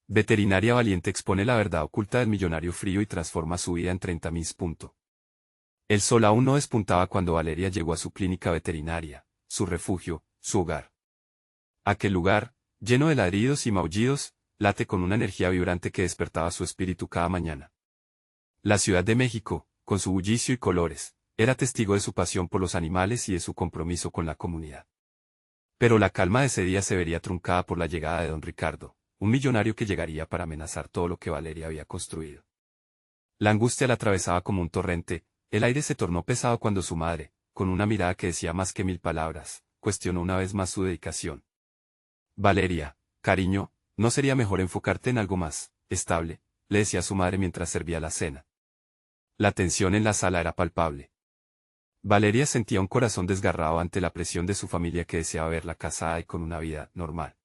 Veterinaria valiente expone la verdad oculta del millonario frío y transforma su vida en 30.000. El sol aún no despuntaba cuando Valeria llegó a su clínica veterinaria, su refugio, su hogar. Aquel lugar, lleno de ladridos y maullidos, late con una energía vibrante que despertaba su espíritu cada mañana. La Ciudad de México, con su bullicio y colores, era testigo de su pasión por los animales y de su compromiso con la comunidad. Pero la calma de ese día se vería truncada por la llegada de don Ricardo, un millonario que llegaría para amenazar todo lo que Valeria había construido. La angustia la atravesaba como un torrente, el aire se tornó pesado cuando su madre, con una mirada que decía más que 1000 palabras, cuestionó una vez más su dedicación. Valeria, cariño, ¿no sería mejor enfocarte en algo más estable?, le decía su madre mientras servía la cena. La tensión en la sala era palpable. Valeria sentía un corazón desgarrado ante la presión de su familia que deseaba verla casada y con una vida normal.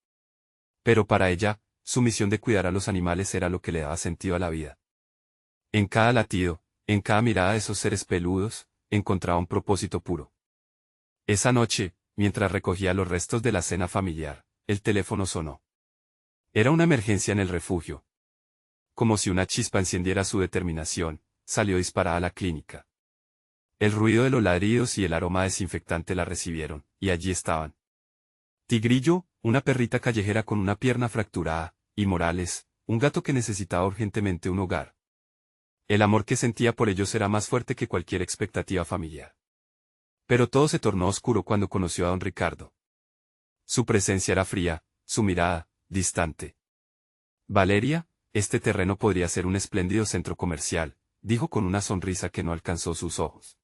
Pero para ella, su misión de cuidar a los animales era lo que le daba sentido a la vida. En cada latido, en cada mirada de esos seres peludos, encontraba un propósito puro. Esa noche, mientras recogía los restos de la cena familiar, el teléfono sonó. Era una emergencia en el refugio. Como si una chispa encendiera su determinación, salió disparada a la clínica. El ruido de los ladridos y el aroma desinfectante la recibieron, y allí estaban. Tigrillo, una perrita callejera con una pierna fracturada, y Morales, un gato que necesitaba urgentemente un hogar. El amor que sentía por ellos era más fuerte que cualquier expectativa familiar. Pero todo se tornó oscuro cuando conoció a don Ricardo. Su presencia era fría, su mirada, distante. Valeria, este terreno podría ser un espléndido centro comercial, dijo con una sonrisa que no alcanzó sus ojos.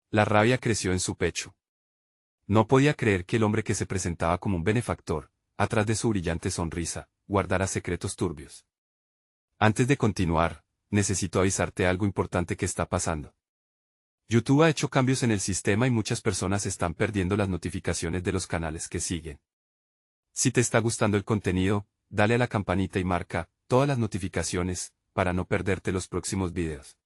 La rabia creció en su pecho. No podía creer que el hombre que se presentaba como un benefactor, atrás de su brillante sonrisa, guardara secretos turbios. Antes de continuar, necesito avisarte algo importante que está pasando. YouTube ha hecho cambios en el sistema y muchas personas están perdiendo las notificaciones de los canales que siguen. Si te está gustando el contenido, dale a la campanita y marca todas las notificaciones, para no perderte los próximos videos.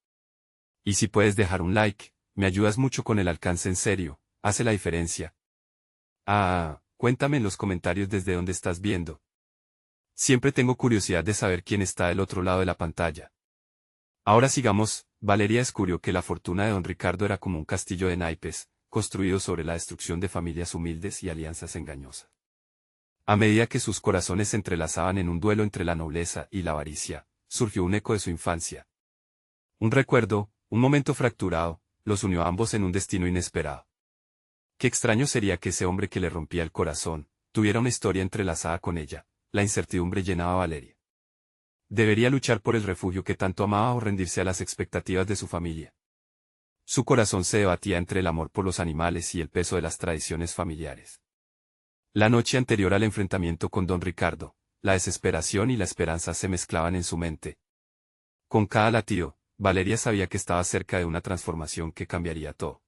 Y si puedes dejar un like, me ayudas mucho con el alcance en serio, hace la diferencia. Cuéntame en los comentarios desde dónde estás viendo. Siempre tengo curiosidad de saber quién está del otro lado de la pantalla. Ahora sigamos. Valeria descubrió que la fortuna de don Ricardo era como un castillo de naipes, construido sobre la destrucción de familias humildes y alianzas engañosas. A medida que sus corazones se entrelazaban en un duelo entre la nobleza y la avaricia, surgió un eco de su infancia. Un recuerdo, un momento fracturado, los unió a ambos en un destino inesperado. Qué extraño sería que ese hombre que le rompía el corazón, tuviera una historia entrelazada con ella. La incertidumbre llenaba a Valeria. ¿Debería luchar por el refugio que tanto amaba o rendirse a las expectativas de su familia? Su corazón se debatía entre el amor por los animales y el peso de las tradiciones familiares. La noche anterior al enfrentamiento con don Ricardo, la desesperación y la esperanza se mezclaban en su mente. Con cada latido, Valeria sabía que estaba cerca de una transformación que cambiaría todo.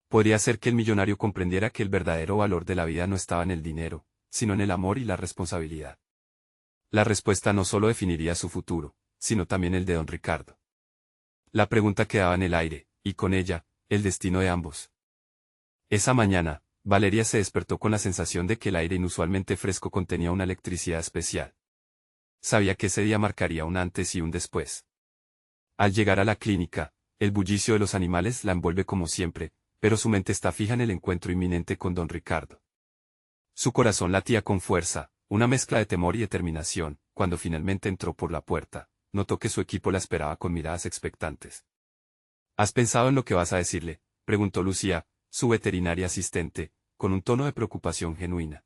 Podría ser que el millonario comprendiera que el verdadero valor de la vida no estaba en el dinero, sino en el amor y la responsabilidad. La respuesta no solo definiría su futuro, sino también el de don Ricardo. La pregunta quedaba en el aire, y con ella, el destino de ambos. Esa mañana, Valeria se despertó con la sensación de que el aire inusualmente fresco contenía una electricidad especial. Sabía que ese día marcaría un antes y un después. Al llegar a la clínica, el bullicio de los animales la envuelve como siempre, pero su mente está fija en el encuentro inminente con don Ricardo. Su corazón latía con fuerza, una mezcla de temor y determinación. Cuando finalmente entró por la puerta, notó que su equipo la esperaba con miradas expectantes. ¿Has pensado en lo que vas a decirle?, preguntó Lucía, su veterinaria asistente, con un tono de preocupación genuina.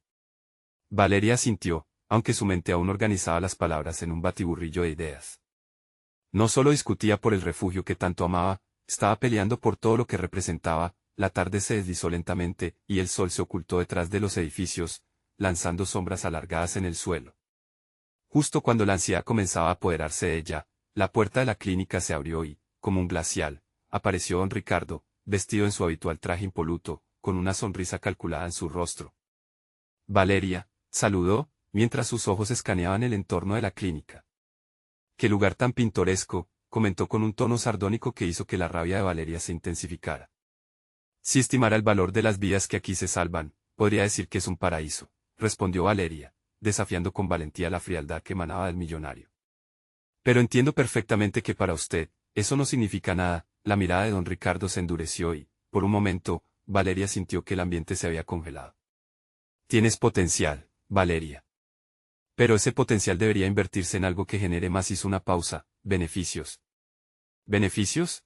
Valeria asintió, aunque su mente aún organizaba las palabras en un batiburrillo de ideas. No solo discutía por el refugio que tanto amaba, estaba peleando por todo lo que representaba. La tarde se deslizó lentamente, y el sol se ocultó detrás de los edificios, lanzando sombras alargadas en el suelo. Justo cuando la ansiedad comenzaba a apoderarse de ella, la puerta de la clínica se abrió y, como un glacial, apareció don Ricardo, vestido en su habitual traje impoluto, con una sonrisa calculada en su rostro. Valeria, saludó, mientras sus ojos escaneaban el entorno de la clínica. «Qué lugar tan pintoresco», comentó con un tono sardónico que hizo que la rabia de Valeria se intensificara. «Si estimara el valor de las vidas que aquí se salvan, podría decir que es un paraíso», respondió Valeria, desafiando con valentía la frialdad que emanaba del millonario. Pero entiendo perfectamente que para usted, eso no significa nada. La mirada de don Ricardo se endureció y, por un momento, Valeria sintió que el ambiente se había congelado. Tienes potencial, Valeria. Pero ese potencial debería invertirse en algo que genere más. Hizo una pausa. Beneficios. ¿Beneficios?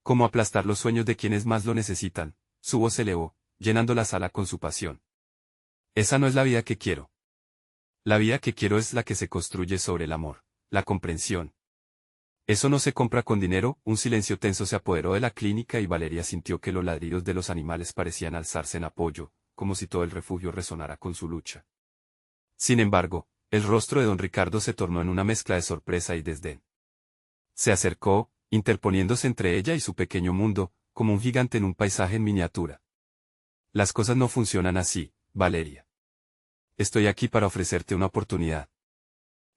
¿Cómo aplastar los sueños de quienes más lo necesitan? Su voz se elevó, llenando la sala con su pasión. Esa no es la vida que quiero. La vida que quiero es la que se construye sobre el amor, la comprensión. Eso no se compra con dinero. Un silencio tenso se apoderó de la clínica y Valeria sintió que los ladridos de los animales parecían alzarse en apoyo, como si todo el refugio resonara con su lucha. Sin embargo, el rostro de don Ricardo se tornó en una mezcla de sorpresa y desdén. Se acercó, interponiéndose entre ella y su pequeño mundo, como un gigante en un paisaje en miniatura. Las cosas no funcionan así, Valeria. Estoy aquí para ofrecerte una oportunidad.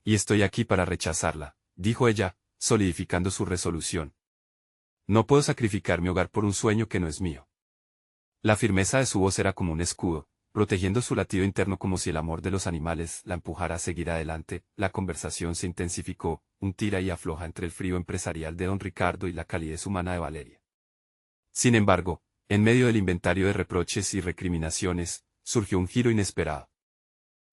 Y estoy aquí para rechazarla, dijo ella, solidificando su resolución. No puedo sacrificar mi hogar por un sueño que no es mío. La firmeza de su voz era como un escudo, protegiendo su latido interno como si el amor de los animales la empujara a seguir adelante. La conversación se intensificó, un tira y afloja entre el frío empresarial de don Ricardo y la calidez humana de Valeria. Sin embargo, en medio del inventario de reproches y recriminaciones, surgió un giro inesperado.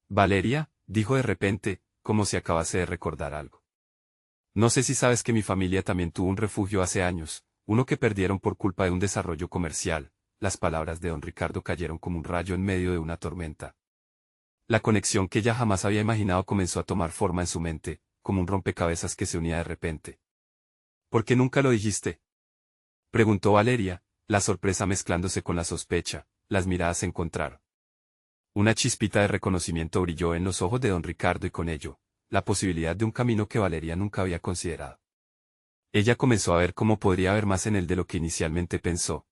Valeria, dijo de repente, como si acabase de recordar algo. No sé si sabes que mi familia también tuvo un refugio hace años, uno que perdieron por culpa de un desarrollo comercial. Las palabras de don Ricardo cayeron como un rayo en medio de una tormenta. La conexión que ella jamás había imaginado comenzó a tomar forma en su mente, como un rompecabezas que se unía de repente. ¿Por qué nunca lo dijiste?, preguntó Valeria, la sorpresa mezclándose con la sospecha. Las miradas se encontraron. Una chispita de reconocimiento brilló en los ojos de don Ricardo y con ello, la posibilidad de un camino que Valeria nunca había considerado. Ella comenzó a ver cómo podría haber más en él de lo que inicialmente pensó.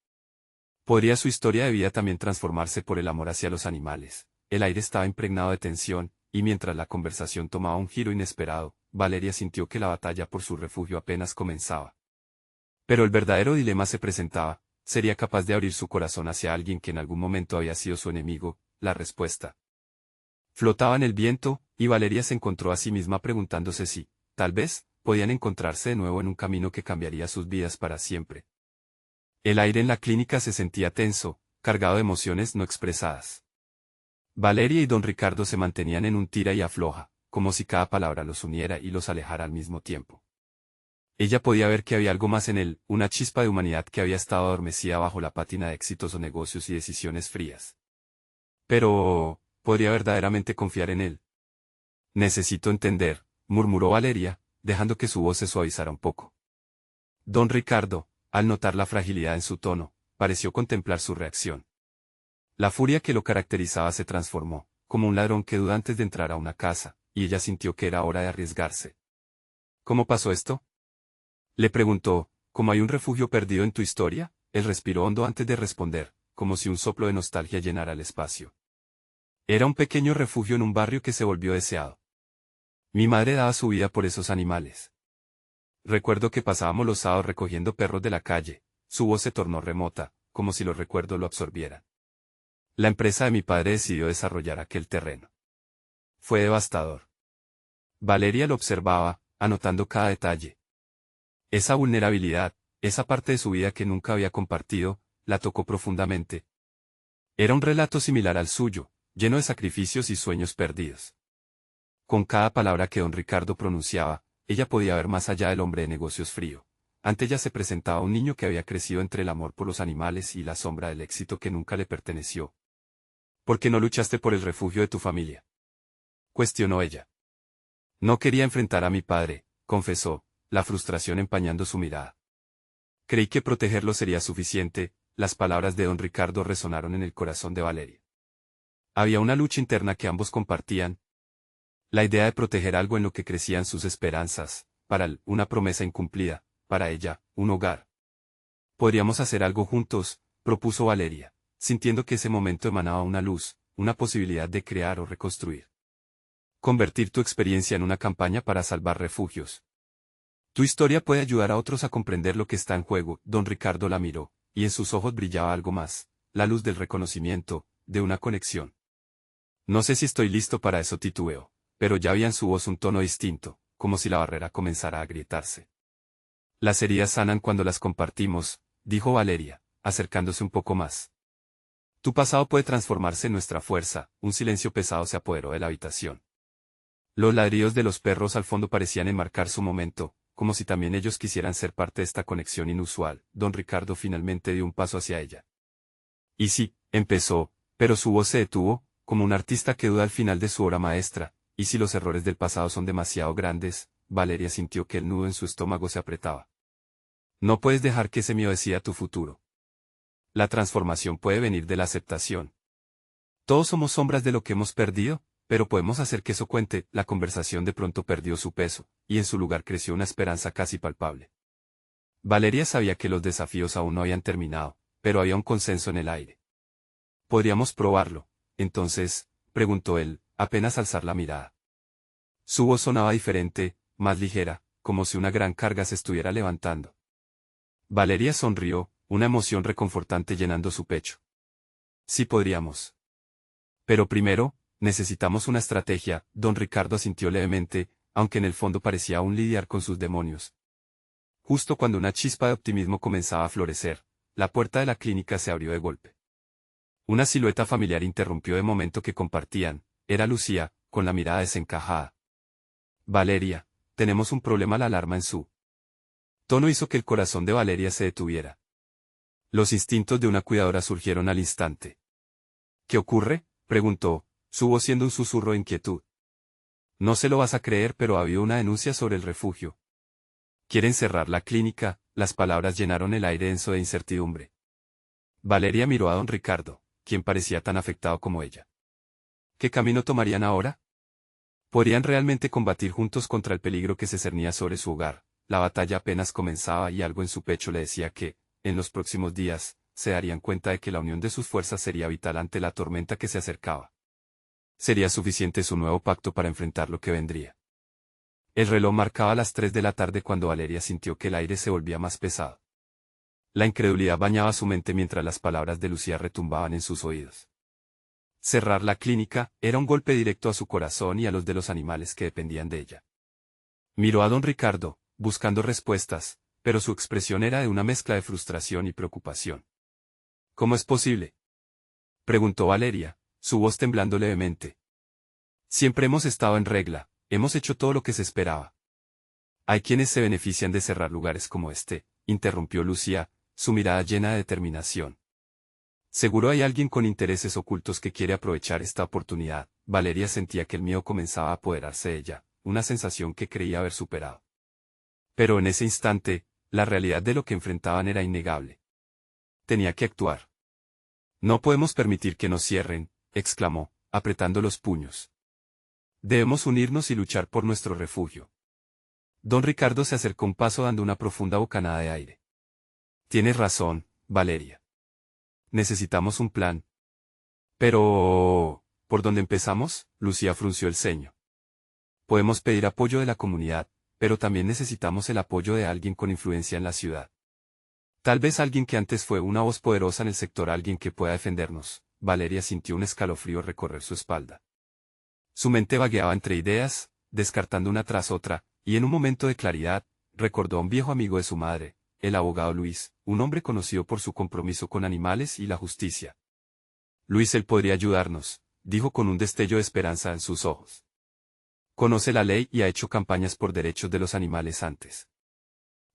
¿Podría su historia de vida también transformarse por el amor hacia los animales? El aire estaba impregnado de tensión, y mientras la conversación tomaba un giro inesperado, Valeria sintió que la batalla por su refugio apenas comenzaba. Pero el verdadero dilema se presentaba. ¿Sería capaz de abrir su corazón hacia alguien que en algún momento había sido su enemigo? La respuesta flotaba en el viento, y Valeria se encontró a sí misma preguntándose si, tal vez, podían encontrarse de nuevo en un camino que cambiaría sus vidas para siempre. El aire en la clínica se sentía tenso, cargado de emociones no expresadas. Valeria y don Ricardo se mantenían en un tira y afloja, como si cada palabra los uniera y los alejara al mismo tiempo. Ella podía ver que había algo más en él, una chispa de humanidad que había estado adormecida bajo la pátina de éxitos o negocios y decisiones frías. Pero, ¿podría verdaderamente confiar en él? Necesito entender, murmuró Valeria, dejando que su voz se suavizara un poco. Don Ricardo, al notar la fragilidad en su tono, pareció contemplar su reacción. La furia que lo caracterizaba se transformó, como un ladrón que duda antes de entrar a una casa, y ella sintió que era hora de arriesgarse. ¿Cómo pasó esto?, le preguntó. ¿Cómo hay un refugio perdido en tu historia? Él respiró hondo antes de responder, como si un soplo de nostalgia llenara el espacio. Era un pequeño refugio en un barrio que se volvió deseado. Mi madre daba su vida por esos animales. Recuerdo que pasábamos los sábados recogiendo perros de la calle. Su voz se tornó remota, como si los recuerdos lo absorbieran. La empresa de mi padre decidió desarrollar aquel terreno. Fue devastador. Valeria lo observaba, anotando cada detalle. Esa vulnerabilidad, esa parte de su vida que nunca había compartido, la tocó profundamente. Era un relato similar al suyo, lleno de sacrificios y sueños perdidos. Con cada palabra que don Ricardo pronunciaba, ella podía ver más allá del hombre de negocios frío. Ante ella se presentaba un niño que había crecido entre el amor por los animales y la sombra del éxito que nunca le perteneció. ¿Por qué no luchaste por el refugio de tu familia?, cuestionó ella. No quería enfrentar a mi padre, confesó, la frustración empañando su mirada. Creí que protegerlo sería suficiente. Las palabras de don Ricardo resonaron en el corazón de Valeria. Había una lucha interna que ambos compartían. La idea de proteger algo en lo que crecían sus esperanzas, para él, una promesa incumplida, para ella, un hogar. Podríamos hacer algo juntos, propuso Valeria, sintiendo que ese momento emanaba una luz, una posibilidad de crear o reconstruir. Convertir tu experiencia en una campaña para salvar refugios. Tu historia puede ayudar a otros a comprender lo que está en juego. Don Ricardo la miró, y en sus ojos brillaba algo más, la luz del reconocimiento, de una conexión. No sé si estoy listo para eso, titubeó, pero ya había en su voz un tono distinto, como si la barrera comenzara a agrietarse. Las heridas sanan cuando las compartimos, dijo Valeria, acercándose un poco más. Tu pasado puede transformarse en nuestra fuerza. Un silencio pesado se apoderó de la habitación. Los ladridos de los perros al fondo parecían enmarcar su momento, como si también ellos quisieran ser parte de esta conexión inusual. Don Ricardo finalmente dio un paso hacia ella. Y sí, empezó, pero su voz se detuvo, como un artista que duda al final de su obra maestra, y si los errores del pasado son demasiado grandes. Valeria sintió que el nudo en su estómago se apretaba. No puedes dejar que ese miedo decida tu futuro. La transformación puede venir de la aceptación. Todos somos sombras de lo que hemos perdido, pero podemos hacer que eso cuente. La conversación de pronto perdió su peso, y en su lugar creció una esperanza casi palpable. Valeria sabía que los desafíos aún no habían terminado, pero había un consenso en el aire. ¿Podríamos probarlo? Entonces, preguntó él, apenas alzar la mirada. Su voz sonaba diferente, más ligera, como si una gran carga se estuviera levantando. Valeria sonrió, una emoción reconfortante llenando su pecho. Sí podríamos. Pero primero, necesitamos una estrategia. Don Ricardo asintió levemente, aunque en el fondo parecía aún lidiar con sus demonios. Justo cuando una chispa de optimismo comenzaba a florecer, la puerta de la clínica se abrió de golpe. Una silueta familiar interrumpió el momento que compartían. Era Lucía, con la mirada desencajada. Valeria, tenemos un problema. La alarma en su tono hizo que el corazón de Valeria se detuviera. Los instintos de una cuidadora surgieron al instante. ¿Qué ocurre?, preguntó, su voz siendo un susurro de inquietud. No se lo vas a creer, pero ha habido una denuncia sobre el refugio. Quieren cerrar la clínica. Las palabras llenaron el aire denso de incertidumbre. Valeria miró a don Ricardo, quien parecía tan afectado como ella. ¿Qué camino tomarían ahora? ¿Podrían realmente combatir juntos contra el peligro que se cernía sobre su hogar? La batalla apenas comenzaba y algo en su pecho le decía que, en los próximos días, se darían cuenta de que la unión de sus fuerzas sería vital ante la tormenta que se acercaba. Sería suficiente su nuevo pacto para enfrentar lo que vendría. El reloj marcaba las 3 de la tarde cuando Valeria sintió que el aire se volvía más pesado. La incredulidad bañaba su mente mientras las palabras de Lucía retumbaban en sus oídos. Cerrar la clínica era un golpe directo a su corazón y a los de los animales que dependían de ella. Miró a don Ricardo, buscando respuestas, pero su expresión era de una mezcla de frustración y preocupación. ¿Cómo es posible?, preguntó Valeria, su voz temblando levemente. Siempre hemos estado en regla, hemos hecho todo lo que se esperaba. Hay quienes se benefician de cerrar lugares como este, interrumpió Lucía, su mirada llena de determinación. Seguro hay alguien con intereses ocultos que quiere aprovechar esta oportunidad. Valeria sentía que el miedo comenzaba a apoderarse de ella, una sensación que creía haber superado. Pero en ese instante, la realidad de lo que enfrentaban era innegable. Tenía que actuar. No podemos permitir que nos cierren, exclamó, apretando los puños. Debemos unirnos y luchar por nuestro refugio. Don Ricardo se acercó un paso dando una profunda bocanada de aire. Tienes razón, Valeria. Necesitamos un plan. Pero, ¿por dónde empezamos? Lucía frunció el ceño. Podemos pedir apoyo de la comunidad, pero también necesitamos el apoyo de alguien con influencia en la ciudad. Tal vez alguien que antes fue una voz poderosa en el sector, alguien que pueda defendernos. Valeria sintió un escalofrío recorrer su espalda. Su mente vagueaba entre ideas, descartando una tras otra, y en un momento de claridad, recordó a un viejo amigo de su madre, el abogado Luis, un hombre conocido por su compromiso con animales y la justicia. Luis, él podría ayudarnos, dijo con un destello de esperanza en sus ojos. Conoce la ley y ha hecho campañas por derechos de los animales antes.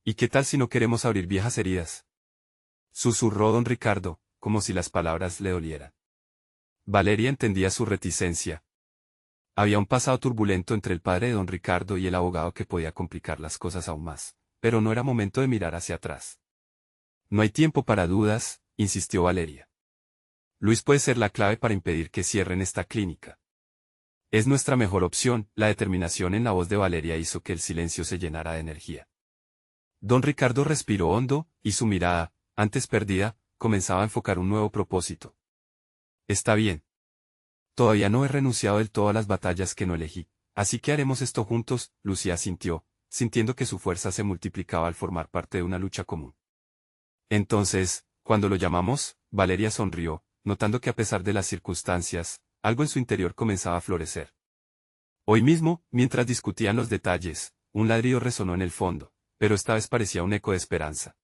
¿Y qué tal si no queremos abrir viejas heridas?, susurró don Ricardo, como si las palabras le dolieran. Valeria entendía su reticencia. Había un pasado turbulento entre el padre de don Ricardo y el abogado que podía complicar las cosas aún más, pero no era momento de mirar hacia atrás. No hay tiempo para dudas, insistió Valeria. Luis puede ser la clave para impedir que cierren esta clínica. Es nuestra mejor opción. La determinación en la voz de Valeria hizo que el silencio se llenara de energía. Don Ricardo respiró hondo, y su mirada, antes perdida, comenzaba a enfocar un nuevo propósito. Está bien. Todavía no he renunciado del todo a las batallas que no elegí, así que haremos esto juntos. Lucía asintió, sintiendo que su fuerza se multiplicaba al formar parte de una lucha común. Entonces, ¿cuándo lo llamamos? Valeria sonrió, notando que a pesar de las circunstancias, algo en su interior comenzaba a florecer. Hoy mismo, mientras discutían los detalles, un ladrido resonó en el fondo, pero esta vez parecía un eco de esperanza.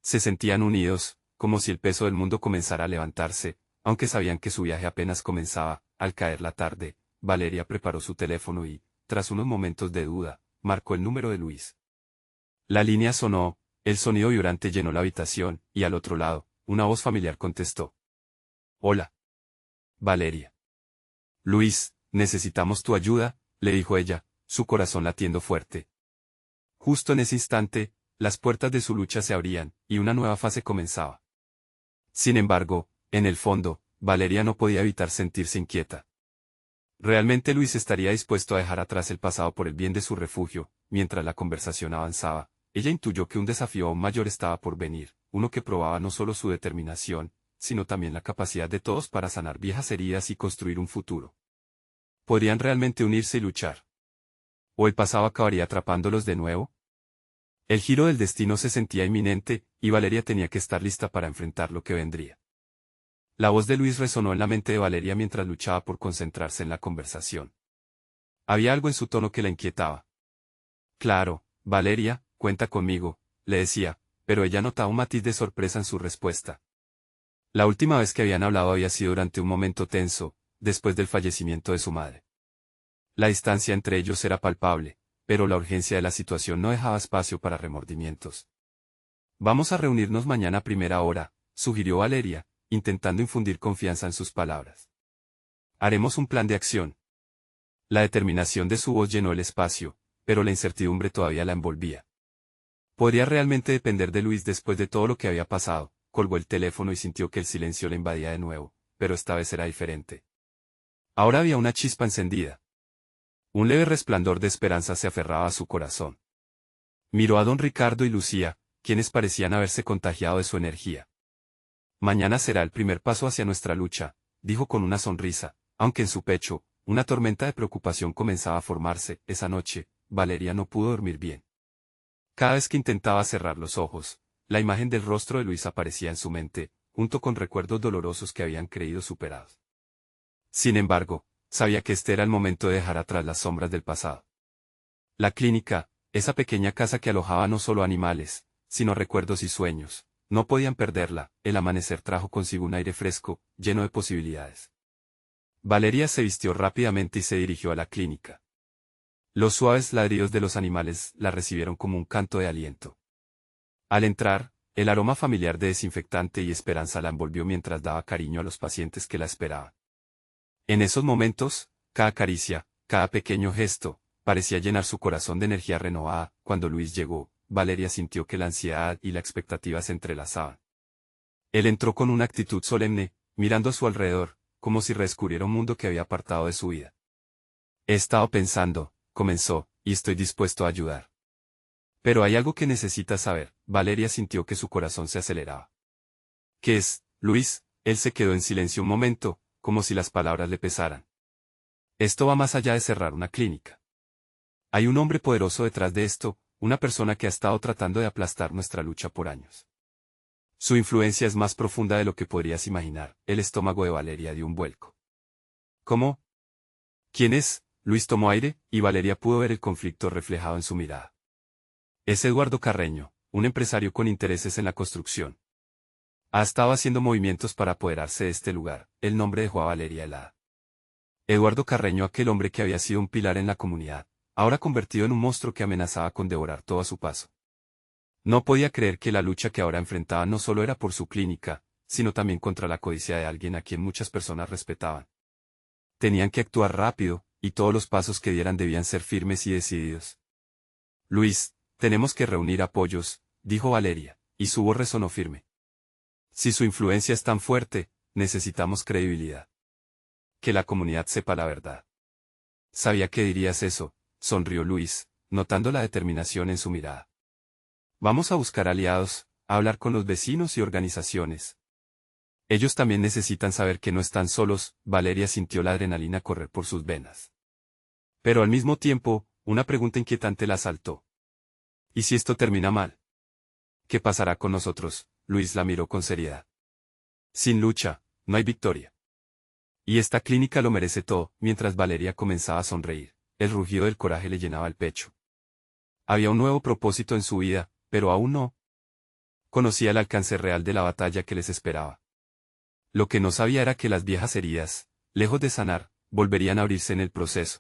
Se sentían unidos, como si el peso del mundo comenzara a levantarse, aunque sabían que su viaje apenas comenzaba. Al caer la tarde, Valeria preparó su teléfono y, tras unos momentos de duda, marcó el número de Luis. La línea sonó, el sonido vibrante llenó la habitación, y al otro lado, una voz familiar contestó. Hola. Valeria. Luis, necesitamos tu ayuda, le dijo ella, su corazón latiendo fuerte. Justo en ese instante, las puertas de su lucha se abrían, y una nueva fase comenzaba. Sin embargo, en el fondo, Valeria no podía evitar sentirse inquieta. ¿Realmente Luis estaría dispuesto a dejar atrás el pasado por el bien de su refugio? Mientras la conversación avanzaba, ella intuyó que un desafío aún mayor estaba por venir, uno que probaba no solo su determinación, sino también la capacidad de todos para sanar viejas heridas y construir un futuro. ¿Podrían realmente unirse y luchar? ¿O el pasado acabaría atrapándolos de nuevo? El giro del destino se sentía inminente, y Valeria tenía que estar lista para enfrentar lo que vendría. La voz de Luis resonó en la mente de Valeria mientras luchaba por concentrarse en la conversación. Había algo en su tono que la inquietaba. Claro, Valeria, cuenta conmigo, le decía, pero ella notaba un matiz de sorpresa en su respuesta. La última vez que habían hablado había sido durante un momento tenso, después del fallecimiento de su madre. La distancia entre ellos era palpable, pero la urgencia de la situación no dejaba espacio para remordimientos. Vamos a reunirnos mañana a primera hora, sugirió Valeria, intentando infundir confianza en sus palabras. Haremos un plan de acción. La determinación de su voz llenó el espacio, pero la incertidumbre todavía la envolvía. ¿Podría realmente depender de Luis después de todo lo que había pasado? Colgó el teléfono y sintió que el silencio le invadía de nuevo, pero esta vez era diferente. Ahora había una chispa encendida. Un leve resplandor de esperanza se aferraba a su corazón. Miró a don Ricardo y Lucía, quienes parecían haberse contagiado de su energía. Mañana será el primer paso hacia nuestra lucha, dijo con una sonrisa, aunque en su pecho, una tormenta de preocupación comenzaba a formarse. Esa noche, Valeria no pudo dormir bien. Cada vez que intentaba cerrar los ojos, la imagen del rostro de Luis aparecía en su mente, junto con recuerdos dolorosos que habían creído superados. Sin embargo, sabía que este era el momento de dejar atrás las sombras del pasado. La clínica, esa pequeña casa que alojaba no solo animales, sino recuerdos y sueños, no podían perderla. El amanecer trajo consigo un aire fresco, lleno de posibilidades. Valeria se vistió rápidamente y se dirigió a la clínica. Los suaves ladridos de los animales la recibieron como un canto de aliento. Al entrar, el aroma familiar de desinfectante y esperanza la envolvió mientras daba cariño a los pacientes que la esperaban. En esos momentos, cada caricia, cada pequeño gesto, parecía llenar su corazón de energía renovada. Cuando Luis llegó, Valeria sintió que la ansiedad y la expectativa se entrelazaban. Él entró con una actitud solemne, mirando a su alrededor, como si redescubriera un mundo que había apartado de su vida. He estado pensando, comenzó, y estoy dispuesto a ayudar. Pero hay algo que necesitas saber. Valeria sintió que su corazón se aceleraba. ¿Qué es, Luis? Él se quedó en silencio un momento, como si las palabras le pesaran. Esto va más allá de cerrar una clínica. Hay un hombre poderoso detrás de esto, una persona que ha estado tratando de aplastar nuestra lucha por años. Su influencia es más profunda de lo que podrías imaginar. El estómago de Valeria dio un vuelco. ¿Cómo? ¿Quién es? Luis tomó aire, y Valeria pudo ver el conflicto reflejado en su mirada. Es Eduardo Carreño, un empresario con intereses en la construcción. Ha estado haciendo movimientos para apoderarse de este lugar. El nombre dejó a Valeria helada. Eduardo Carreño, aquel hombre que había sido un pilar en la comunidad, ahora convertido en un monstruo que amenazaba con devorar todo a su paso. No podía creer que la lucha que ahora enfrentaba no solo era por su clínica, sino también contra la codicia de alguien a quien muchas personas respetaban. Tenían que actuar rápido, y todos los pasos que dieran debían ser firmes y decididos. Luis, tenemos que reunir apoyos, dijo Valeria, y su voz resonó firme. Si su influencia es tan fuerte, necesitamos credibilidad. Que la comunidad sepa la verdad. Sabía que dirías eso, sonrió Luis, notando la determinación en su mirada. Vamos a buscar aliados, a hablar con los vecinos y organizaciones. Ellos también necesitan saber que no están solos. Valeria sintió la adrenalina correr por sus venas. Pero al mismo tiempo, una pregunta inquietante la asaltó. ¿Y si esto termina mal? ¿Qué pasará con nosotros? Luis la miró con seriedad. Sin lucha, no hay victoria. Y esta clínica lo merece todo. Mientras Valeria comenzaba a sonreír, el rugido del coraje le llenaba el pecho. Había un nuevo propósito en su vida, pero aún no conocía el alcance real de la batalla que les esperaba. Lo que no sabía era que las viejas heridas, lejos de sanar, volverían a abrirse en el proceso.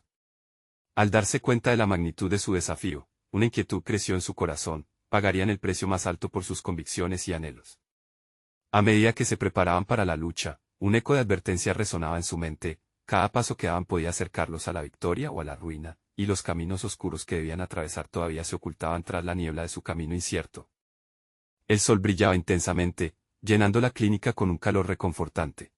Al darse cuenta de la magnitud de su desafío, una inquietud creció en su corazón. Pagarían el precio más alto por sus convicciones y anhelos. A medida que se preparaban para la lucha, un eco de advertencia resonaba en su mente. Cada paso que daban podía acercarlos a la victoria o a la ruina, y los caminos oscuros que debían atravesar todavía se ocultaban tras la niebla de su camino incierto. El sol brillaba intensamente, llenando la clínica con un calor reconfortante.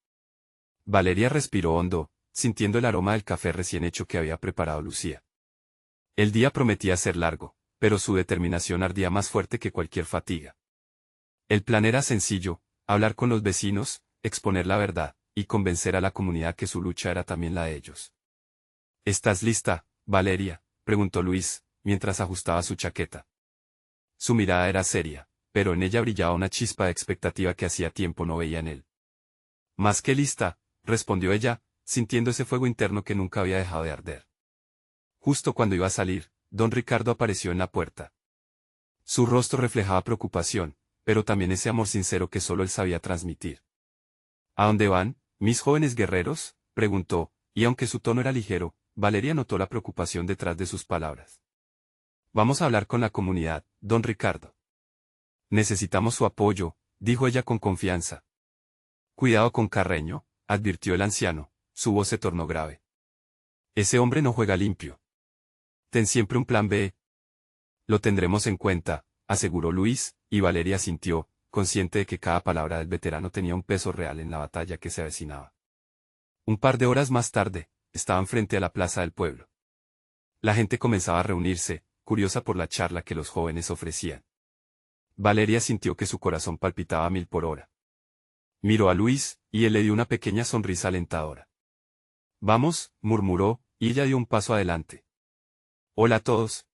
Valeria respiró hondo, sintiendo el aroma del café recién hecho que había preparado Lucía. El día prometía ser largo, pero su determinación ardía más fuerte que cualquier fatiga. El plan era sencillo: hablar con los vecinos, exponer la verdad, y convencer a la comunidad que su lucha era también la de ellos. ¿Estás lista, Valeria?, preguntó Luis, mientras ajustaba su chaqueta. Su mirada era seria, pero en ella brillaba una chispa de expectativa que hacía tiempo no veía en él. Más que lista, respondió ella, sintiendo ese fuego interno que nunca había dejado de arder. Justo cuando iba a salir, don Ricardo apareció en la puerta. Su rostro reflejaba preocupación, pero también ese amor sincero que solo él sabía transmitir. ¿A dónde van, mis jóvenes guerreros?, preguntó, y aunque su tono era ligero, Valeria notó la preocupación detrás de sus palabras. Vamos a hablar con la comunidad, don Ricardo. Necesitamos su apoyo, dijo ella con confianza. Cuidado con Carreño, advirtió el anciano, su voz se tornó grave. Ese hombre no juega limpio. Ten siempre un plan B. Lo tendremos en cuenta, aseguró Luis, y Valeria asintió, consciente de que cada palabra del veterano tenía un peso real en la batalla que se avecinaba. Un par de horas más tarde, estaban frente a la plaza del pueblo. La gente comenzaba a reunirse, curiosa por la charla que los jóvenes ofrecían. Valeria sintió que su corazón palpitaba a 1000 por hora. Miró a Luis, y él le dio una pequeña sonrisa alentadora. Vamos, murmuró, y ella dio un paso adelante. Hola a todos.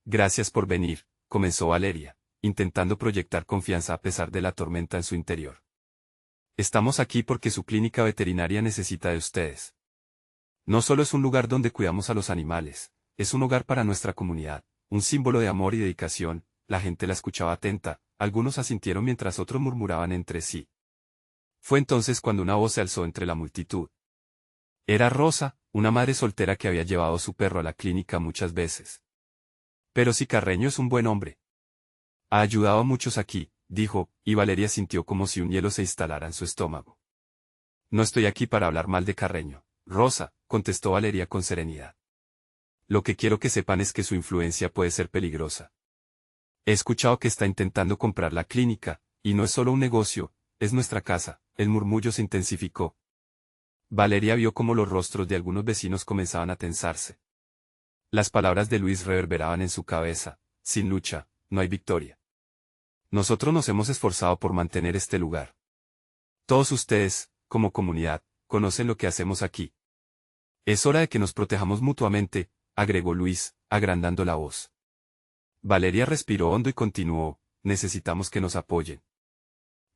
Gracias por venir, comenzó Valeria, intentando proyectar confianza a pesar de la tormenta en su interior. Estamos aquí porque su clínica veterinaria necesita de ustedes. No solo es un lugar donde cuidamos a los animales, es un hogar para nuestra comunidad, un símbolo de amor y dedicación. La gente la escuchaba atenta, algunos asintieron mientras otros murmuraban entre sí. Fue entonces cuando una voz se alzó entre la multitud. Era Rosa, una madre soltera que había llevado a su perro a la clínica muchas veces. Pero si Carreño es un buen hombre. Ha ayudado a muchos aquí, dijo, y Valeria sintió como si un hielo se instalara en su estómago. No estoy aquí para hablar mal de Carreño, Rosa, contestó Valeria con serenidad. Lo que quiero que sepan es que su influencia puede ser peligrosa. He escuchado que está intentando comprar la clínica, y no es solo un negocio, es nuestra casa. El murmullo se intensificó. Valeria vio cómo los rostros de algunos vecinos comenzaban a tensarse. Las palabras de Luis reverberaban en su cabeza: sin lucha, no hay victoria. Nosotros nos hemos esforzado por mantener este lugar. Todos ustedes, como comunidad, conocen lo que hacemos aquí. Es hora de que nos protejamos mutuamente, agregó Luis, agrandando la voz. Valeria respiró hondo y continuó: necesitamos que nos apoyen.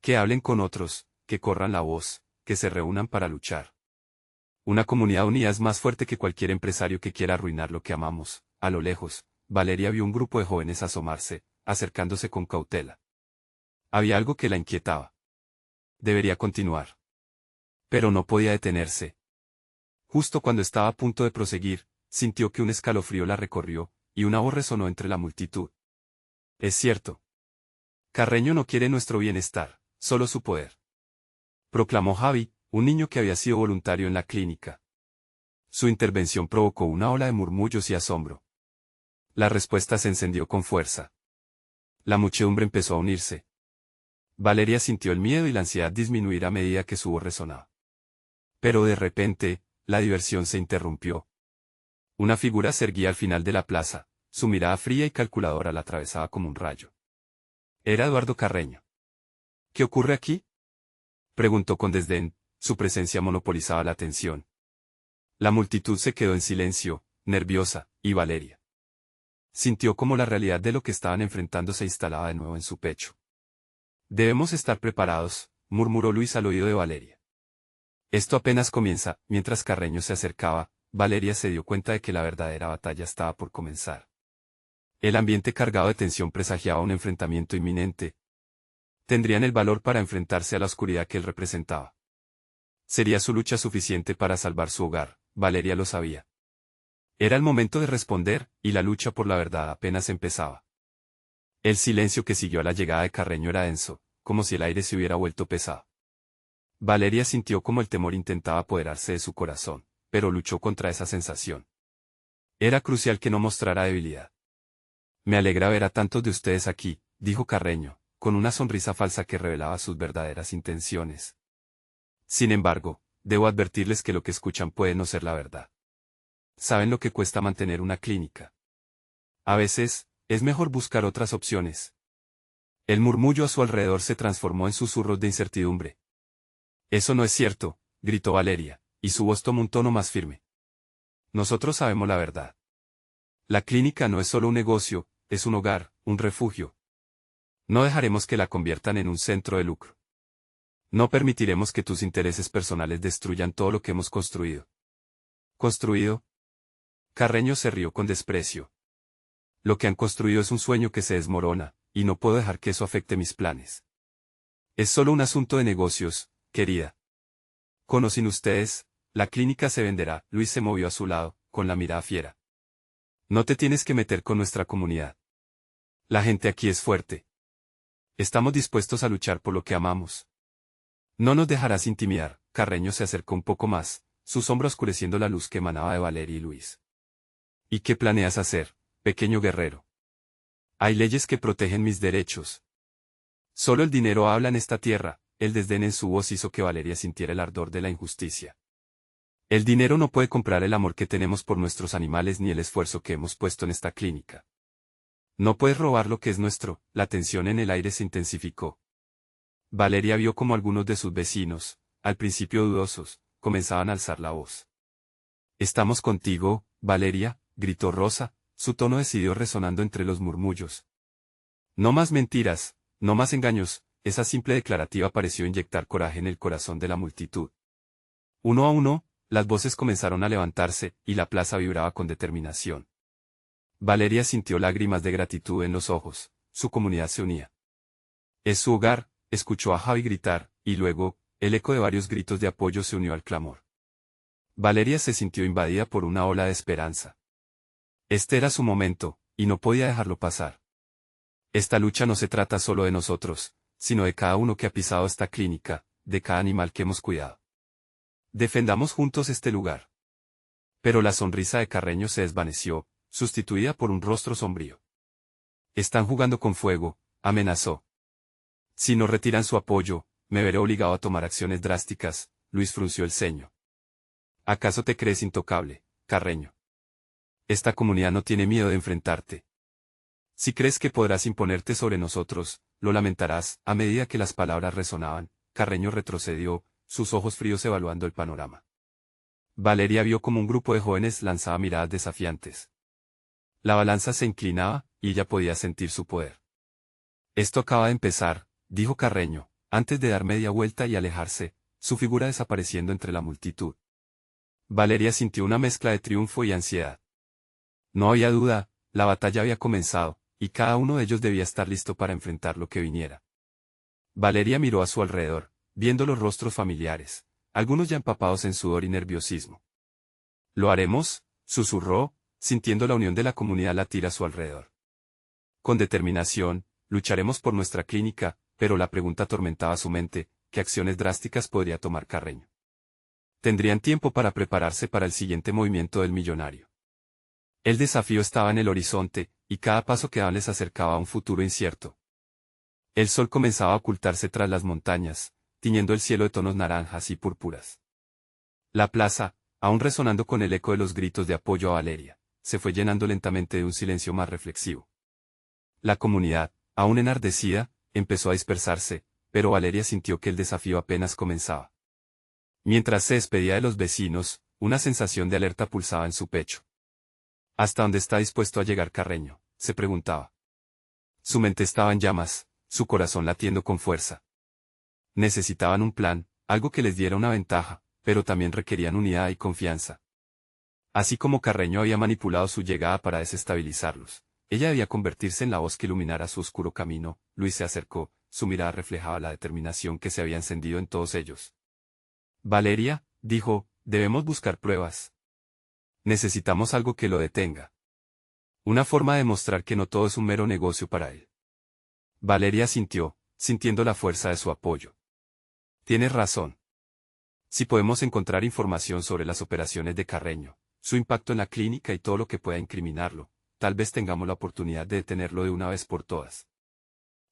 Que hablen con otros, que corran la voz, que se reúnan para luchar. Una comunidad unida es más fuerte que cualquier empresario que quiera arruinar lo que amamos. A lo lejos, Valeria vio un grupo de jóvenes asomarse, acercándose con cautela. Había algo que la inquietaba. Debería continuar. Pero no podía detenerse. Justo cuando estaba a punto de proseguir, sintió que un escalofrío la recorrió, y una voz resonó entre la multitud. Es cierto. Carreño no quiere nuestro bienestar, solo su poder. Proclamó Javi, un niño que había sido voluntario en la clínica. Su intervención provocó una ola de murmullos y asombro. La respuesta se encendió con fuerza. La muchedumbre empezó a unirse. Valeria sintió el miedo y la ansiedad disminuir a medida que su voz resonaba. Pero de repente, la diversión se interrumpió. Una figura se erguía al final de la plaza, su mirada fría y calculadora la atravesaba como un rayo. Era Eduardo Carreño. ¿Qué ocurre aquí?, preguntó con desdén, su presencia monopolizaba la atención. La multitud se quedó en silencio, nerviosa, y Valeria sintió como la realidad de lo que estaban enfrentando se instalaba de nuevo en su pecho. Debemos estar preparados, murmuró Luis al oído de Valeria. Esto apenas comienza. Mientras Carreño se acercaba, Valeria se dio cuenta de que la verdadera batalla estaba por comenzar. El ambiente cargado de tensión presagiaba un enfrentamiento inminente. Tendrían el valor para enfrentarse a la oscuridad que él representaba. ¿Sería su lucha suficiente para salvar su hogar? Valeria lo sabía. Era el momento de responder, y la lucha por la verdad apenas empezaba. El silencio que siguió a la llegada de Carreño era denso, como si el aire se hubiera vuelto pesado. Valeria sintió como el temor intentaba apoderarse de su corazón, pero luchó contra esa sensación. Era crucial que no mostrara debilidad. Me alegra ver a tantos de ustedes aquí, dijo Carreño, con una sonrisa falsa que revelaba sus verdaderas intenciones. Sin embargo, debo advertirles que lo que escuchan puede no ser la verdad. ¿Saben lo que cuesta mantener una clínica? A veces, es mejor buscar otras opciones. El murmullo a su alrededor se transformó en susurros de incertidumbre. Eso no es cierto, gritó Valeria, y su voz tomó un tono más firme. Nosotros sabemos la verdad. La clínica no es solo un negocio, es un hogar, un refugio. No dejaremos que la conviertan en un centro de lucro. No permitiremos que tus intereses personales destruyan todo lo que hemos construido. ¿Construido? Carreño se rió con desprecio. Lo que han construido es un sueño que se desmorona, y no puedo dejar que eso afecte mis planes. Es solo un asunto de negocios, querida. Con o sin ustedes, la clínica se venderá. Luis se movió a su lado, con la mirada fiera. No te tienes que meter con nuestra comunidad. La gente aquí es fuerte. Estamos dispuestos a luchar por lo que amamos. No nos dejarás intimidar. Carreño se acercó un poco más, su sombra oscureciendo la luz que emanaba de Valeria y Luis. ¿Y qué planeas hacer, pequeño guerrero? Hay leyes que protegen mis derechos. Solo el dinero habla en esta tierra. El desdén en su voz hizo que Valeria sintiera el ardor de la injusticia. El dinero no puede comprar el amor que tenemos por nuestros animales ni el esfuerzo que hemos puesto en esta clínica. No puedes robar lo que es nuestro. La tensión en el aire se intensificó. Valeria vio como algunos de sus vecinos, al principio dudosos, comenzaban a alzar la voz. «Estamos contigo, Valeria», gritó Rosa, su tono decidido resonando entre los murmullos. «No más mentiras, no más engaños». Esa simple declarativa pareció inyectar coraje en el corazón de la multitud. Uno a uno, las voces comenzaron a levantarse, y la plaza vibraba con determinación. Valeria sintió lágrimas de gratitud en los ojos, su comunidad se unía. «Es su hogar», escuchó a Javi gritar, y luego, el eco de varios gritos de apoyo se unió al clamor. Valeria se sintió invadida por una ola de esperanza. Este era su momento, y no podía dejarlo pasar. Esta lucha no se trata solo de nosotros, sino de cada uno que ha pisado esta clínica, de cada animal que hemos cuidado. Defendamos juntos este lugar. Pero la sonrisa de Carreño se desvaneció, sustituida por un rostro sombrío. Están jugando con fuego, amenazó. Si no retiran su apoyo, me veré obligado a tomar acciones drásticas. Luis frunció el ceño. ¿Acaso te crees intocable, Carreño? Esta comunidad no tiene miedo de enfrentarte. Si crees que podrás imponerte sobre nosotros, lo lamentarás. A medida que las palabras resonaban, Carreño retrocedió, sus ojos fríos evaluando el panorama. Valeria vio como un grupo de jóvenes lanzaba miradas desafiantes. La balanza se inclinaba, y ella podía sentir su poder. Esto acaba de empezar, dijo Carreño, antes de dar media vuelta y alejarse, su figura desapareciendo entre la multitud. Valeria sintió una mezcla de triunfo y ansiedad. No había duda, la batalla había comenzado, y cada uno de ellos debía estar listo para enfrentar lo que viniera. Valeria miró a su alrededor, viendo los rostros familiares, algunos ya empapados en sudor y nerviosismo. «¿Lo haremos?», susurró, sintiendo la unión de la comunidad latir a su alrededor. «Con determinación, lucharemos por nuestra clínica», pero la pregunta atormentaba su mente, ¿qué acciones drásticas podría tomar Carreño? Tendrían tiempo para prepararse para el siguiente movimiento del millonario. El desafío estaba en el horizonte, y cada paso que daban les acercaba a un futuro incierto. El sol comenzaba a ocultarse tras las montañas, tiñendo el cielo de tonos naranjas y púrpuras. La plaza, aún resonando con el eco de los gritos de apoyo a Valeria, se fue llenando lentamente de un silencio más reflexivo. La comunidad, aún enardecida, empezó a dispersarse, pero Valeria sintió que el desafío apenas comenzaba. Mientras se despedía de los vecinos, una sensación de alerta pulsaba en su pecho. ¿Hasta dónde está dispuesto a llegar Carreño?, se preguntaba. Su mente estaba en llamas, su corazón latiendo con fuerza. Necesitaban un plan, algo que les diera una ventaja, pero también requerían unidad y confianza. Así como Carreño había manipulado su llegada para desestabilizarlos, ella debía convertirse en la voz que iluminara su oscuro camino. Luis se acercó, su mirada reflejaba la determinación que se había encendido en todos ellos. Valeria, dijo, debemos buscar pruebas. Necesitamos algo que lo detenga. Una forma de demostrar que no todo es un mero negocio para él. Valeria sintió, sintiendo la fuerza de su apoyo. Tienes razón. Si podemos encontrar información sobre las operaciones de Carreño, su impacto en la clínica y todo lo que pueda incriminarlo, tal vez tengamos la oportunidad de detenerlo de una vez por todas.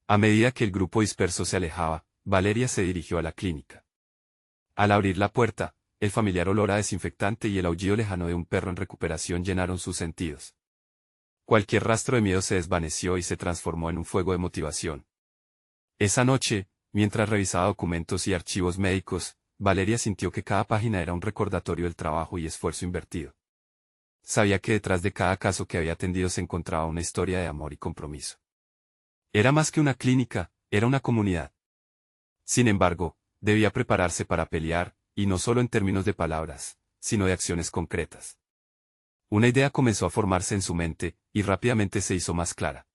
A medida que el grupo disperso se alejaba, Valeria se dirigió a la clínica. Al abrir la puerta, el familiar olor a desinfectante y el aullido lejano de un perro en recuperación llenaron sus sentidos. Cualquier rastro de miedo se desvaneció y se transformó en un fuego de motivación. Esa noche, mientras revisaba documentos y archivos médicos, Valeria sintió que cada página era un recordatorio del trabajo y esfuerzo invertido. Sabía que detrás de cada caso que había atendido se encontraba una historia de amor y compromiso. Era más que una clínica, era una comunidad. Sin embargo, debía prepararse para pelear, y no solo en términos de palabras, sino de acciones concretas. Una idea comenzó a formarse en su mente, y rápidamente se hizo más clara.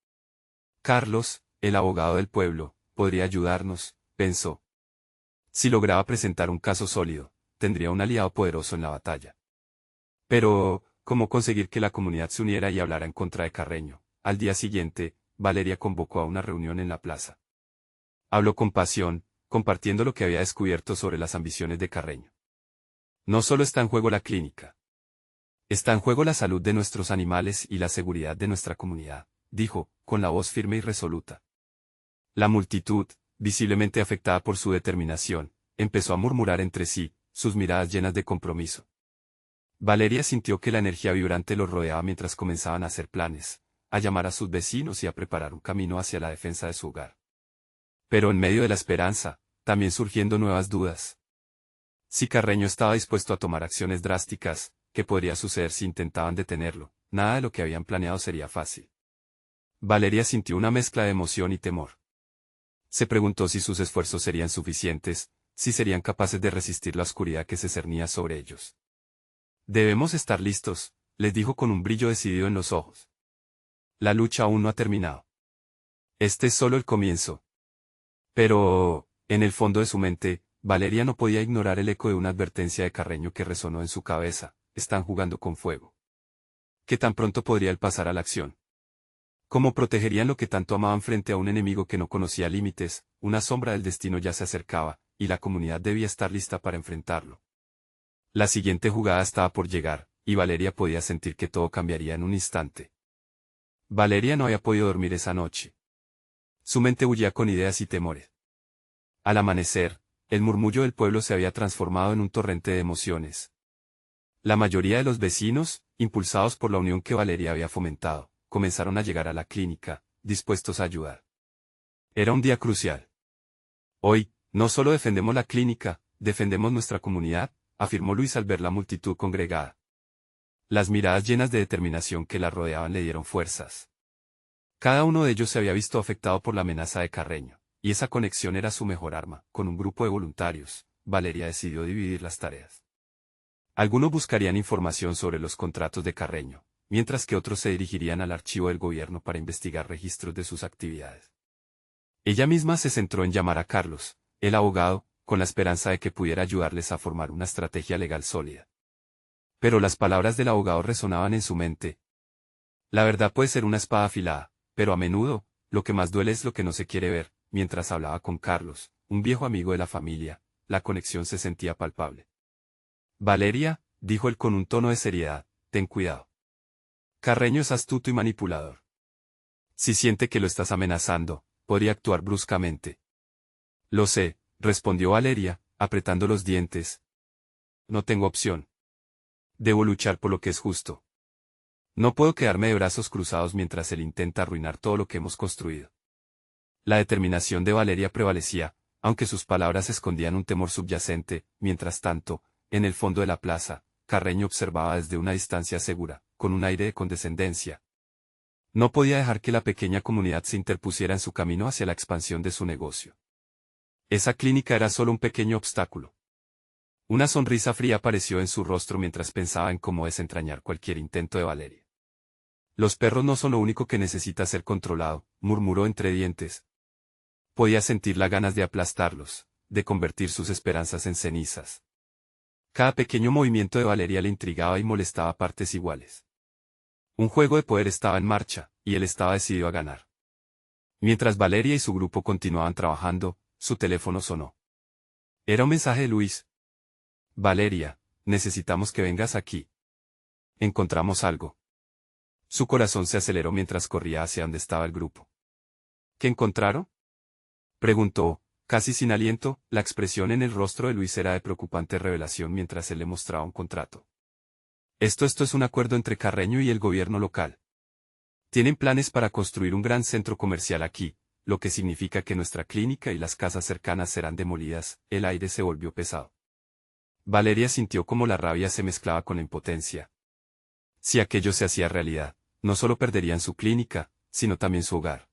Carlos, el abogado del pueblo, podría ayudarnos, pensó. Si lograba presentar un caso sólido, tendría un aliado poderoso en la batalla. Pero, ¿cómo conseguir que la comunidad se uniera y hablara en contra de Carreño? Al día siguiente, Valeria convocó a una reunión en la plaza. Habló con pasión, compartiendo lo que había descubierto sobre las ambiciones de Carreño. No solo está en juego la clínica. Está en juego la salud de nuestros animales y la seguridad de nuestra comunidad, dijo, con la voz firme y resoluta. La multitud, visiblemente afectada por su determinación, empezó a murmurar entre sí, sus miradas llenas de compromiso. Valeria sintió que la energía vibrante los rodeaba mientras comenzaban a hacer planes, a llamar a sus vecinos y a preparar un camino hacia la defensa de su hogar. Pero en medio de la esperanza, también surgiendo nuevas dudas. Si Carreño estaba dispuesto a tomar acciones drásticas, ¿qué podría suceder si intentaban detenerlo? Nada de lo que habían planeado sería fácil. Valeria sintió una mezcla de emoción y temor. Se preguntó si sus esfuerzos serían suficientes, si serían capaces de resistir la oscuridad que se cernía sobre ellos. Debemos estar listos, les dijo con un brillo decidido en los ojos. La lucha aún no ha terminado. Este es solo el comienzo. Pero, en el fondo de su mente, Valeria no podía ignorar el eco de una advertencia de Carreño que resonó en su cabeza: están jugando con fuego. ¿Qué tan pronto podría él pasar a la acción? ¿Cómo protegerían lo que tanto amaban frente a un enemigo que no conocía límites? Una sombra del destino ya se acercaba, y la comunidad debía estar lista para enfrentarlo. La siguiente jugada estaba por llegar, y Valeria podía sentir que todo cambiaría en un instante. Valeria no había podido dormir esa noche. Su mente bullía con ideas y temores. Al amanecer, el murmullo del pueblo se había transformado en un torrente de emociones. La mayoría de los vecinos, impulsados por la unión que Valeria había fomentado, comenzaron a llegar a la clínica, dispuestos a ayudar. Era un día crucial. Hoy, no solo defendemos la clínica, defendemos nuestra comunidad, afirmó Luis al ver la multitud congregada. Las miradas llenas de determinación que la rodeaban le dieron fuerzas. Cada uno de ellos se había visto afectado por la amenaza de Carreño, y esa conexión era su mejor arma. Con un grupo de voluntarios, Valeria decidió dividir las tareas. Algunos buscarían información sobre los contratos de Carreño, mientras que otros se dirigirían al archivo del gobierno para investigar registros de sus actividades. Ella misma se centró en llamar a Carlos, el abogado, con la esperanza de que pudiera ayudarles a formar una estrategia legal sólida. Pero las palabras del abogado resonaban en su mente. La verdad puede ser una espada afilada, pero a menudo, lo que más duele es lo que no se quiere ver. Mientras hablaba con Carlos, un viejo amigo de la familia, la conexión se sentía palpable. Valeria, dijo él con un tono de seriedad, ten cuidado. Carreño es astuto y manipulador. Si siente que lo estás amenazando, podría actuar bruscamente. Lo sé, respondió Valeria, apretando los dientes. No tengo opción. Debo luchar por lo que es justo. No puedo quedarme de brazos cruzados mientras él intenta arruinar todo lo que hemos construido. La determinación de Valeria prevalecía, aunque sus palabras escondían un temor subyacente. Mientras tanto, en el fondo de la plaza, Carreño observaba desde una distancia segura, con un aire de condescendencia. No podía dejar que la pequeña comunidad se interpusiera en su camino hacia la expansión de su negocio. Esa clínica era solo un pequeño obstáculo. Una sonrisa fría apareció en su rostro mientras pensaba en cómo desentrañar cualquier intento de Valeria. Los perros no son lo único que necesita ser controlado, murmuró entre dientes. Podía sentir las ganas de aplastarlos, de convertir sus esperanzas en cenizas. Cada pequeño movimiento de Valeria le intrigaba y molestaba a partes iguales. Un juego de poder estaba en marcha, y él estaba decidido a ganar. Mientras Valeria y su grupo continuaban trabajando, su teléfono sonó. Era un mensaje de Luis. Valeria, necesitamos que vengas aquí. Encontramos algo. Su corazón se aceleró mientras corría hacia donde estaba el grupo. ¿Qué encontraron? Preguntó, casi sin aliento. La expresión en el rostro de Luis era de preocupante revelación mientras él le mostraba un contrato. Esto es un acuerdo entre Carreño y el gobierno local. Tienen planes para construir un gran centro comercial aquí, lo que significa que nuestra clínica y las casas cercanas serán demolidas. El aire se volvió pesado. Valeria sintió como la rabia se mezclaba con la impotencia. Si aquello se hacía realidad, no solo perderían su clínica, sino también su hogar.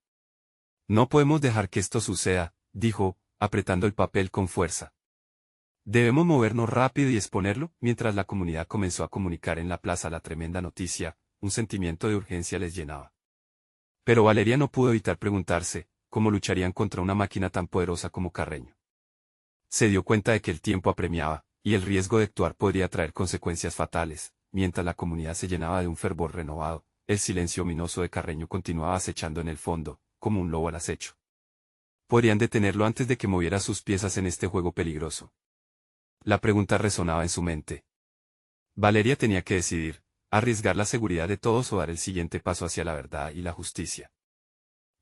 No podemos dejar que esto suceda, dijo, apretando el papel con fuerza. Debemos movernos rápido y exponerlo. Mientras la comunidad comenzó a comunicar en la plaza la tremenda noticia, un sentimiento de urgencia les llenaba. Pero Valeria no pudo evitar preguntarse, ¿cómo lucharían contra una máquina tan poderosa como Carreño? Se dio cuenta de que el tiempo apremiaba, y el riesgo de actuar podría traer consecuencias fatales. Mientras la comunidad se llenaba de un fervor renovado, el silencio ominoso de Carreño continuaba acechando en el fondo, como un lobo al acecho. Podrían detenerlo antes de que moviera sus piezas en este juego peligroso. La pregunta resonaba en su mente. Valeria tenía que decidir, arriesgar la seguridad de todos o dar el siguiente paso hacia la verdad y la justicia.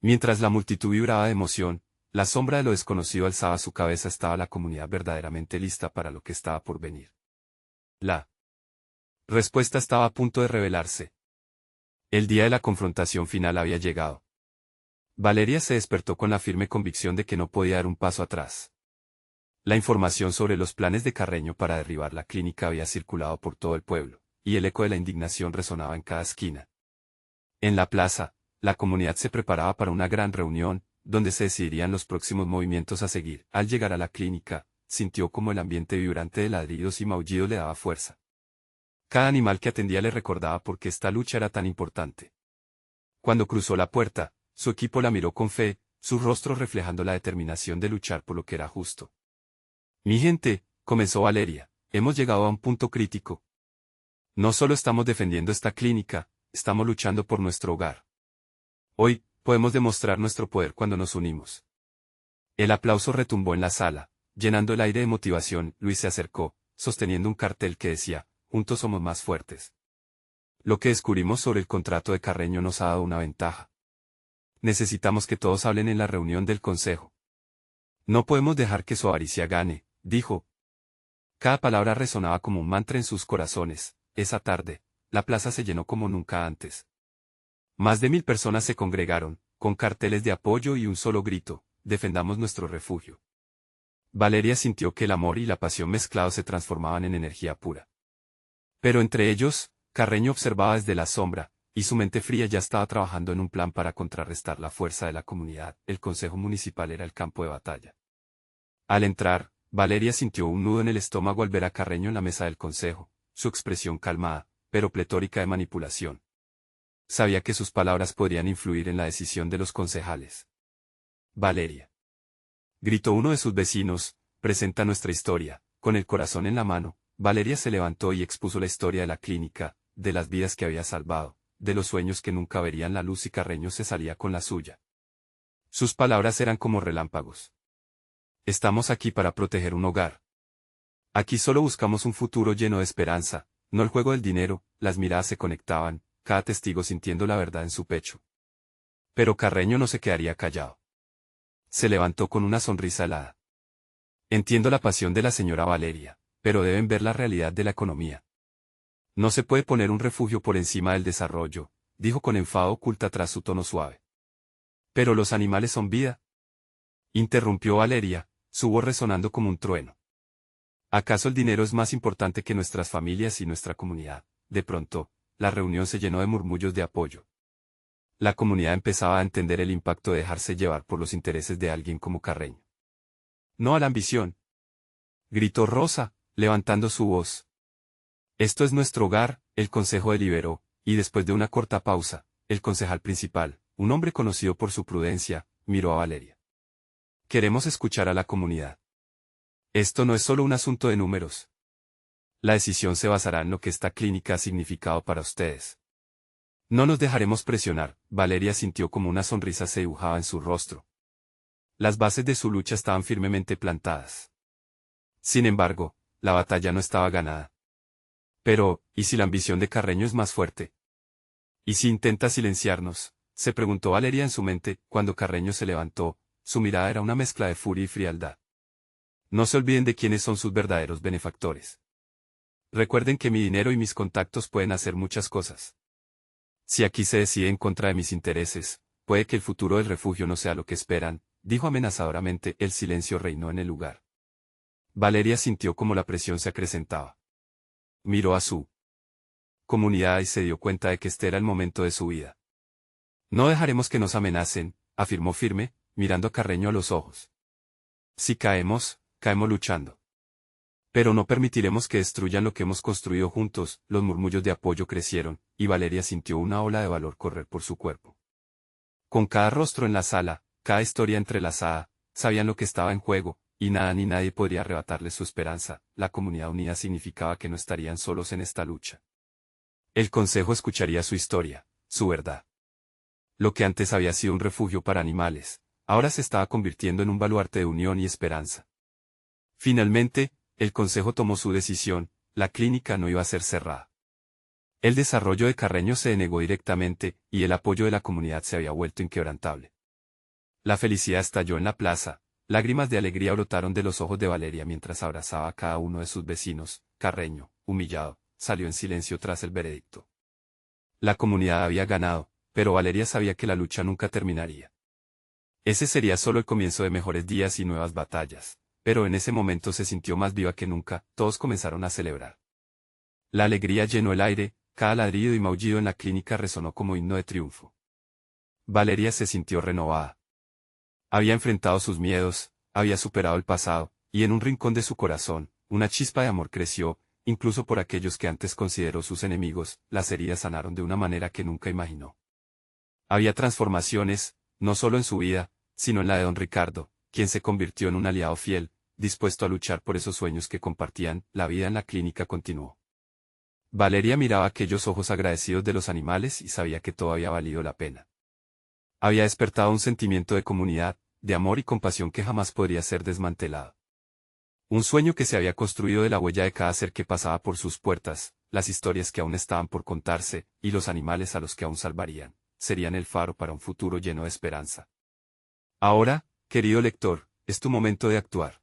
Mientras la multitud vibraba de emoción, la sombra de lo desconocido alzaba su cabeza. ¿Estaba la comunidad verdaderamente lista para lo que estaba por venir? La respuesta estaba a punto de revelarse. El día de la confrontación final había llegado. Valeria se despertó con la firme convicción de que no podía dar un paso atrás. La información sobre los planes de Carreño para derribar la clínica había circulado por todo el pueblo, y el eco de la indignación resonaba en cada esquina. En la plaza, la comunidad se preparaba para una gran reunión, donde se decidirían los próximos movimientos a seguir. Al llegar a la clínica, sintió como el ambiente vibrante de ladridos y maullidos le daba fuerza. Cada animal que atendía le recordaba por qué esta lucha era tan importante. Cuando cruzó la puerta, su equipo la miró con fe, su rostro reflejando la determinación de luchar por lo que era justo. Mi gente, comenzó Valeria, hemos llegado a un punto crítico. No solo estamos defendiendo esta clínica, estamos luchando por nuestro hogar. Hoy, podemos demostrar nuestro poder cuando nos unimos. El aplauso retumbó en la sala, llenando el aire de motivación. Luis se acercó, sosteniendo un cartel que decía, juntos somos más fuertes. Lo que descubrimos sobre el contrato de Carreño nos ha dado una ventaja. Necesitamos que todos hablen en la reunión del consejo. No podemos dejar que su avaricia gane, dijo. Cada palabra resonaba como un mantra en sus corazones. Esa tarde, la plaza se llenó como nunca antes. Más de 1000 personas se congregaron, con carteles de apoyo y un solo grito, defendamos nuestro refugio. Valeria sintió que el amor y la pasión mezclados se transformaban en energía pura. Pero entre ellos, Carreño observaba desde la sombra, y su mente fría ya estaba trabajando en un plan para contrarrestar la fuerza de la comunidad. El consejo municipal era el campo de batalla. Al entrar, Valeria sintió un nudo en el estómago al ver a Carreño en la mesa del consejo, su expresión calmada, pero pletórica de manipulación. Sabía que sus palabras podrían influir en la decisión de los concejales. Valeria, gritó uno de sus vecinos, presenta nuestra historia. Con el corazón en la mano, Valeria se levantó y expuso la historia de la clínica, de las vidas que había salvado, de los sueños que nunca verían la luz, y Carreño se salía con la suya. Sus palabras eran como relámpagos. Estamos aquí para proteger un hogar. Aquí solo buscamos un futuro lleno de esperanza, no el juego del dinero. Las miradas se conectaban, cada testigo sintiendo la verdad en su pecho. Pero Carreño no se quedaría callado. Se levantó con una sonrisa helada. Entiendo la pasión de la señora Valeria, pero deben ver la realidad de la economía. No se puede poner un refugio por encima del desarrollo, dijo con enfado oculta tras su tono suave. Pero los animales son vida. Interrumpió Valeria, su voz resonando como un trueno. ¿Acaso el dinero es más importante que nuestras familias y nuestra comunidad? De pronto, la reunión se llenó de murmullos de apoyo. La comunidad empezaba a entender el impacto de dejarse llevar por los intereses de alguien como Carreño. No a la ambición, gritó Rosa, levantando su voz. Esto es nuestro hogar, el consejo deliberó, y después de una corta pausa, el concejal principal, un hombre conocido por su prudencia, miró a Valeria. Queremos escuchar a la comunidad. Esto no es solo un asunto de números. La decisión se basará en lo que esta clínica ha significado para ustedes. No nos dejaremos presionar. Valeria sintió como una sonrisa se dibujaba en su rostro. Las bases de su lucha estaban firmemente plantadas. Sin embargo, la batalla no estaba ganada. Pero, ¿y si la ambición de Carreño es más fuerte? ¿Y si intenta silenciarnos? Se preguntó Valeria en su mente. Cuando Carreño se levantó, su mirada era una mezcla de furia y frialdad. No se olviden de quiénes son sus verdaderos benefactores. Recuerden que mi dinero y mis contactos pueden hacer muchas cosas. Si aquí se decide en contra de mis intereses, puede que el futuro del refugio no sea lo que esperan, dijo amenazadoramente. El silencio reinó en el lugar. Valeria sintió como la presión se acrecentaba. Miró a su comunidad y se dio cuenta de que este era el momento de su vida. No dejaremos que nos amenacen, afirmó firme, mirando a Carreño a los ojos. Si caemos, caemos luchando. Pero no permitiremos que destruyan lo que hemos construido juntos. Los murmullos de apoyo crecieron, y Valeria sintió una ola de valor correr por su cuerpo. Con cada rostro en la sala, cada historia entrelazada, sabían lo que estaba en juego, y nada ni nadie podría arrebatarles su esperanza. La comunidad unida significaba que no estarían solos en esta lucha. El consejo escucharía su historia, su verdad. Lo que antes había sido un refugio para animales, ahora se estaba convirtiendo en un baluarte de unión y esperanza. Finalmente, el consejo tomó su decisión. La clínica no iba a ser cerrada. El desarrollo de Carreño se denegó directamente, y el apoyo de la comunidad se había vuelto inquebrantable. La felicidad estalló en la plaza, lágrimas de alegría brotaron de los ojos de Valeria mientras abrazaba a cada uno de sus vecinos. Carreño, humillado, salió en silencio tras el veredicto. La comunidad había ganado, pero Valeria sabía que la lucha nunca terminaría. Ese sería solo el comienzo de mejores días y nuevas batallas. Pero en ese momento se sintió más viva que nunca. Todos comenzaron a celebrar. La alegría llenó el aire, cada ladrido y maullido en la clínica resonó como himno de triunfo. Valeria se sintió renovada. Había enfrentado sus miedos, había superado el pasado, y en un rincón de su corazón, una chispa de amor creció, incluso por aquellos que antes consideró sus enemigos. Las heridas sanaron de una manera que nunca imaginó. Había transformaciones, no solo en su vida, sino en la de don Ricardo, quien se convirtió en un aliado fiel, dispuesto a luchar por esos sueños que compartían. La vida en la clínica continuó. Valeria miraba aquellos ojos agradecidos de los animales y sabía que todo había valido la pena. Había despertado un sentimiento de comunidad, de amor y compasión que jamás podría ser desmantelado. Un sueño que se había construido de la huella de cada ser que pasaba por sus puertas, las historias que aún estaban por contarse, y los animales a los que aún salvarían, serían el faro para un futuro lleno de esperanza. Ahora, querido lector, es tu momento de actuar.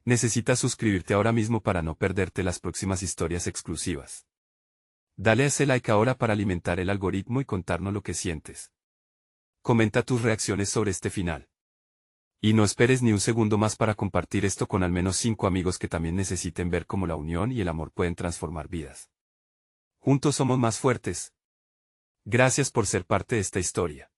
Necesitas suscribirte ahora mismo para no perderte las próximas historias exclusivas. Dale a ese like ahora para alimentar el algoritmo y contarnos lo que sientes. Comenta tus reacciones sobre este final. Y no esperes ni un segundo más para compartir esto con al menos 5 amigos que también necesiten ver cómo la unión y el amor pueden transformar vidas. Juntos somos más fuertes. Gracias por ser parte de esta historia.